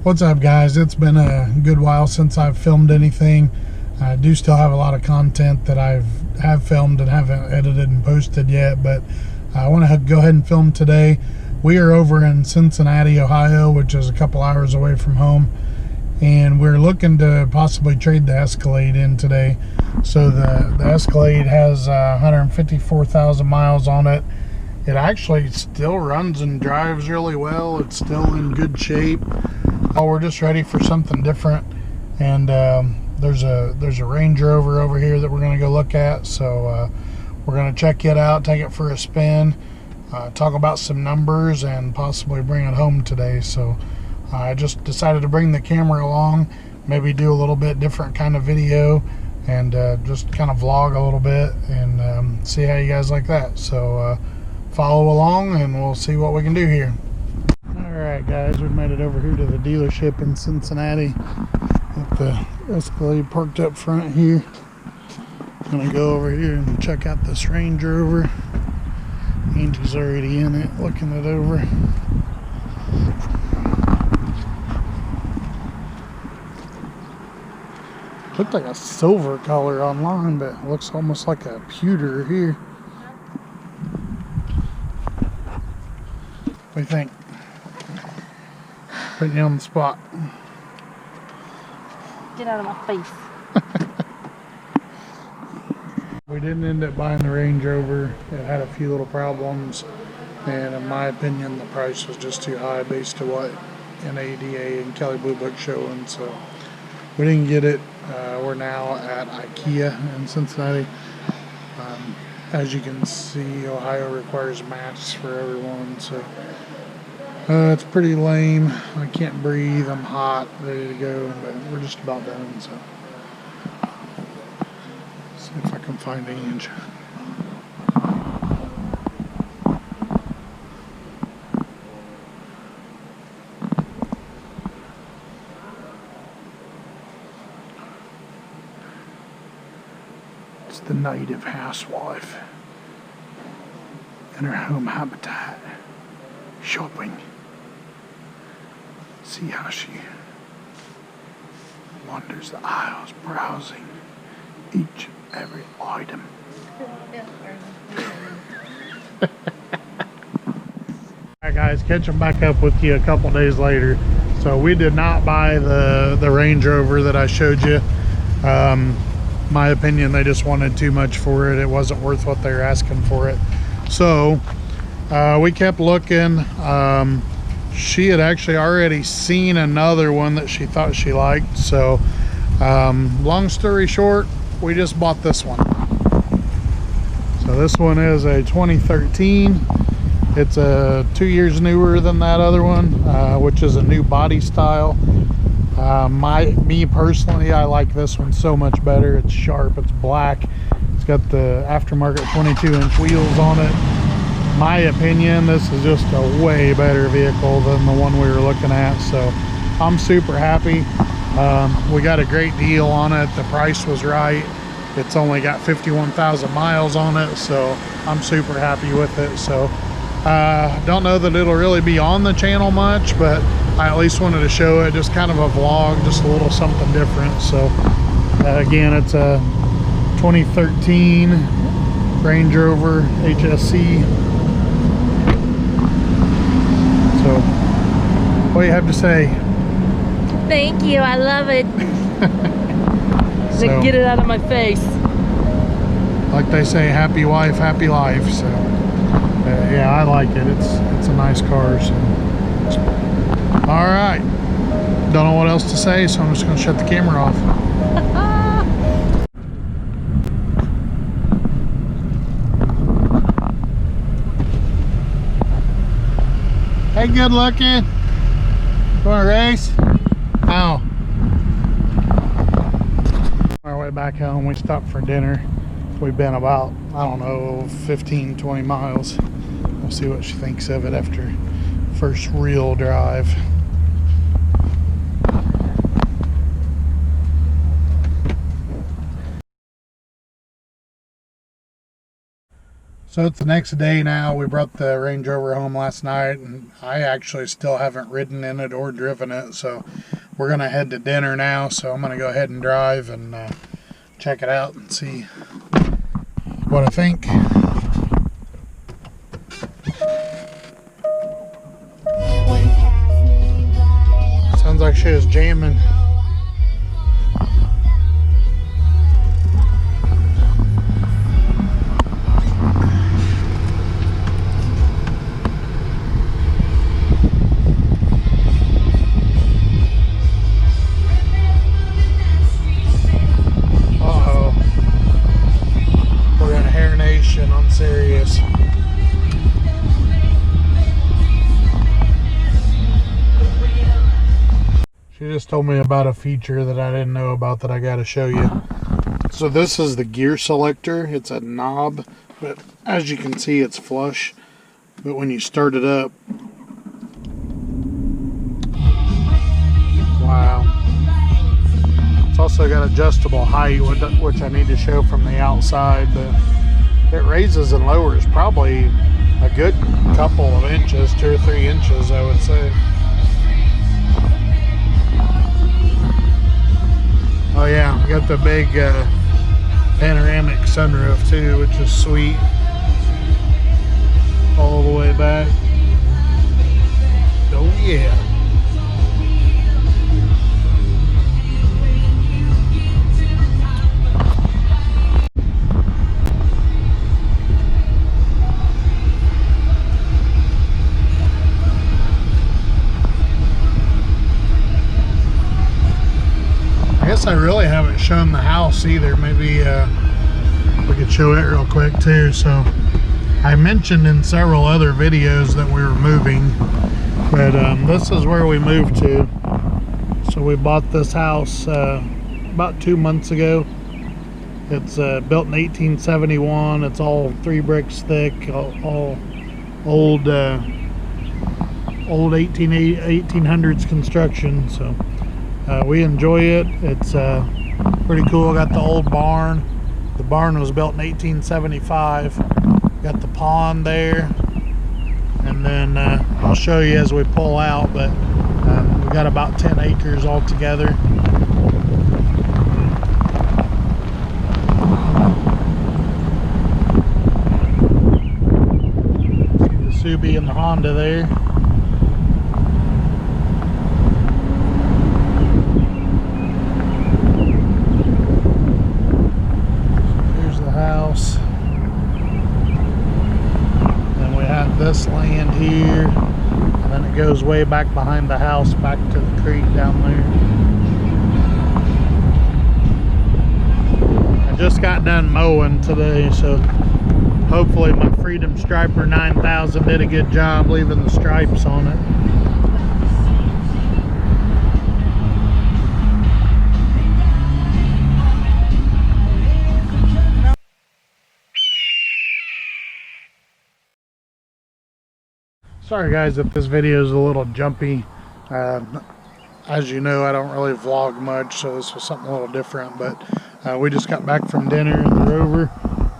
What's up, guys? It's been a good while since I've filmed anything. I do still have a lot of content that have filmed and haven't edited and posted yet, but I want to go ahead and film today. We are over in Cincinnati, Ohio, which is a couple hours away from home, and we're looking to possibly trade the Escalade in today. So the Escalade has 154,000 miles on it. It actually still runs and drives really well. It's still in good shape. We're just ready for something different, and there's a Range Rover over here that we're going to go look at. So we're going to check it out, take it for a spin, talk about some numbers, and possibly bring it home today. So I just decided to bring the camera along, maybe do a little bit different kind of video, and just kind of vlog a little bit and see how you guys like that. So follow along and we'll see what we can do here. Alright guys, we've made it over here to the dealership in Cincinnati. Got the Escalade parked up front here. Gonna go over here and check out this Range Rover. Angie's already in it, looking it over. Looked like a silver color online, but it looks almost like a pewter here. What do you think? Putting you on the spot. Get out of my face. We didn't end up buying the Range Rover. It had a few little problems, and in my opinion the price was just too high based on what NADA and Kelley Blue Book showing, so we didn't get it. We're now at IKEA in Cincinnati. As you can see, Ohio requires masks for everyone, so it's pretty lame. I can't breathe. I'm hot, ready to go, but we're just about done. So see if I can find Ange. It's the native housewife in her home habitat, shopping. See how she wanders the aisles, browsing each and every item. Alright guys, catching back up with you a couple days later. So we did not buy the Range Rover that I showed you. My opinion, they just wanted too much for it. It wasn't worth what they were asking for it. So we kept looking. She had actually already seen another one that she thought she liked. So long story short, we just bought this one. So this one is a 2013. It's 2 years newer than that other one, which is a new body style. Me personally, I like this one so much better. It's sharp, it's black, it's got the aftermarket 22-inch wheels on it. My opinion, this is just a way better vehicle than the one we were looking at, so I'm super happy. We got a great deal on it. The price was right. It's only got 51,000 miles on it, so I'm super happy with it. So don't know that it'll really be on the channel much, but I at least wanted to show it, just kind of a vlog, just a little something different. So again, it's a 2013 Range Rover HSC. So what do you have to say? Thank you, I love it. So, get it out of my face. like they say, happy wife, happy life. So yeah, I like it. It's a nice car. So all right, don't know what else to say, so I'm just going to shut the camera off. Hey, good looking. Going to race? Oh. On our way back home, we stopped for dinner. We've been about, I don't know, 15, 20 miles. We'll see what she thinks of it after first real drive. So it's the next day now. We brought the Range Rover home last night, and I actually still haven't ridden in it or driven it. So we're going to head to dinner now. So I'm going to go ahead and drive and check it out and see what I think. Sounds like she is jamming. I'm serious. She just told me about a feature that I didn't know about that I got to show you. So this is the gear selector. It's a knob, but as you can see, it's flush. But when you start it up, wow. It's also got adjustable height, which I need to show from the outside, but it raises and lowers probably a good couple of inches, 2 or 3 inches, I would say. Oh yeah, we got the big panoramic sunroof too, which is sweet. All the way back. Oh yeah. I guess I really haven't shown the house either. Maybe we could show it real quick too. So I mentioned in several other videos that we were moving, but this is where we moved to. So we bought this house about 2 months ago. It's built in 1871. It's all 3 bricks thick, all old 1800s construction. So we enjoy it. It's pretty cool. Got the old barn. The barn was built in 1875. Got the pond there, and then I'll show you as we pull out, but we got about 10 acres altogether. See the Subi and the Honda there. House. Then we have this land here, and then it goes way back behind the house, back to the creek down there. I just got done mowing today, so hopefully my Freedom Striper 9000 did a good job leaving the stripes on it. Sorry guys if this video is a little jumpy. As you know, I don't really vlog much, so this was something a little different, but we just got back from dinner in the Rover.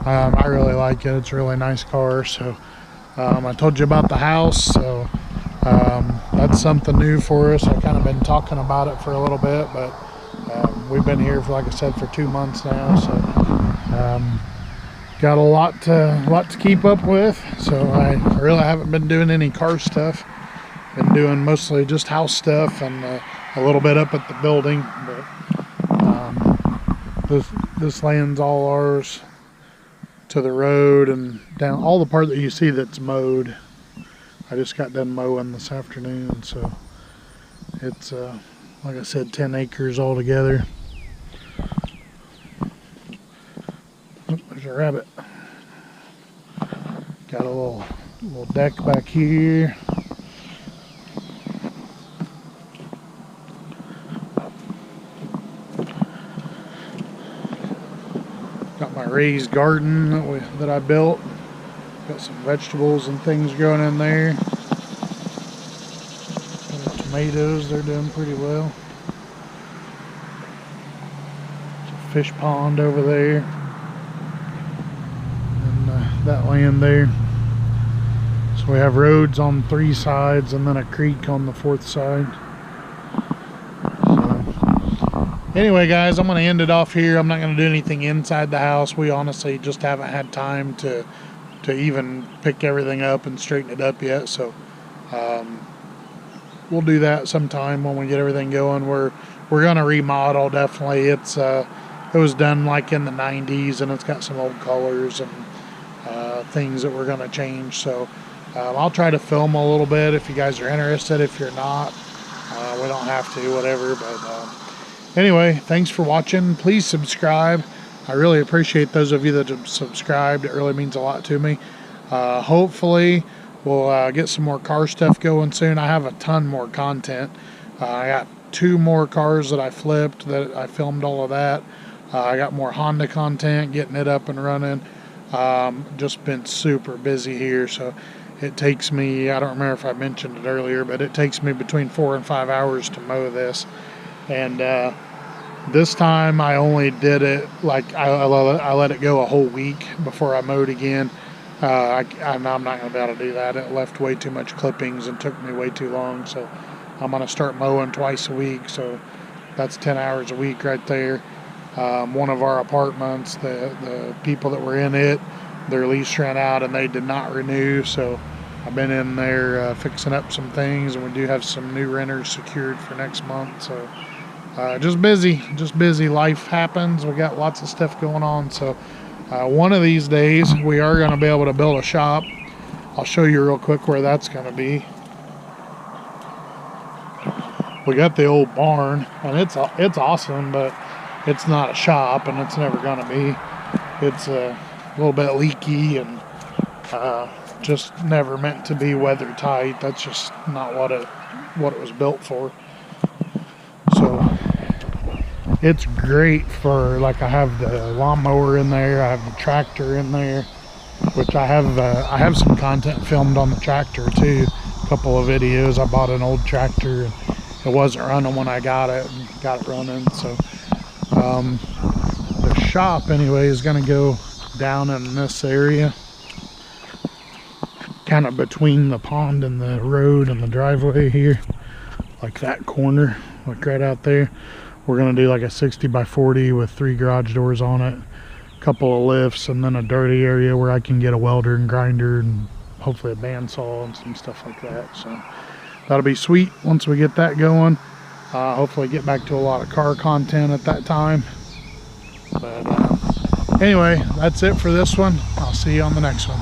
I really like it. It's a really nice car. So I told you about the house, so that's something new for us. I've kind of been talking about it for a little bit, but we've been here for, like I said, for 2 months now, so got a lot to keep up with. So I really haven't been doing any car stuff. Been doing mostly just house stuff and a little bit up at the building. But this land's all ours to the road and down all the part that you see that's mowed. I just got done mowing this afternoon, so it's like I said, 10 acres altogether. Oh, there's a rabbit. Got a little deck back here. Got my raised garden that I built. Got some vegetables and things growing in there. Got tomatoes, they're doing pretty well. There's a fish pond over there. And that land there. So we have roads on 3 sides and then a creek on the 4th side. So anyway guys, I'm going to end it off here. I'm not going to do anything inside the house. We honestly just haven't had time to even pick everything up and straighten it up yet. So we'll do that sometime when we get everything going. We're going to remodel, definitely. It was done like in the 90s, and it's got some old colors and things that we're going to change. So I'll try to film a little bit if you guys are interested. If you're not, we don't have to, whatever. But anyway, thanks for watching. Please subscribe. I really appreciate those of you that have subscribed. It really means a lot to me. Hopefully we'll get some more car stuff going soon. I have a ton more content. I got 2 more cars that I flipped, that I filmed all of that. I got more Honda content, getting it up and running. Just been super busy here, so it takes me, I don't remember if I mentioned it earlier, but it takes me between 4 and 5 hours to mow this. And this time I only did it, like I let it go a whole week before I mowed again. I'm not going to be able to do that. It left way too much clippings and took me way too long. So I'm going to start mowing twice a week. So that's 10 hours a week right there. One of our apartments, the people that were in it, their lease ran out and they did not renew. So I've been in there fixing up some things, and we do have some new renters secured for next month. So just busy. Life happens. We got lots of stuff going on. So one of these days we are going to be able to build a shop. I'll show you real quick where that's going to be. We got the old barn, and it's awesome, but it's not a shop, and it's never going to be. It's a little bit leaky and just never meant to be weather tight. That's just not what it was built for. So it's great for, like, I have the lawnmower in there, I have the tractor in there, which I have some content filmed on the tractor too. A couple of videos. I bought an old tractor and it wasn't running when I got it, and got it running. So the shop anyway is going to go down in this area, kind of between the pond and the road and the driveway here, like that corner, like right out there. We're going to do like a 60 by 40 with 3 garage doors on it, a couple of lifts, and then a dirty area where I can get a welder and grinder and hopefully a bandsaw and some stuff like that. So that'll be sweet once we get that going. Hopefully get back to a lot of car content at that time. But anyway, that's it for this one. I'll see you on the next one.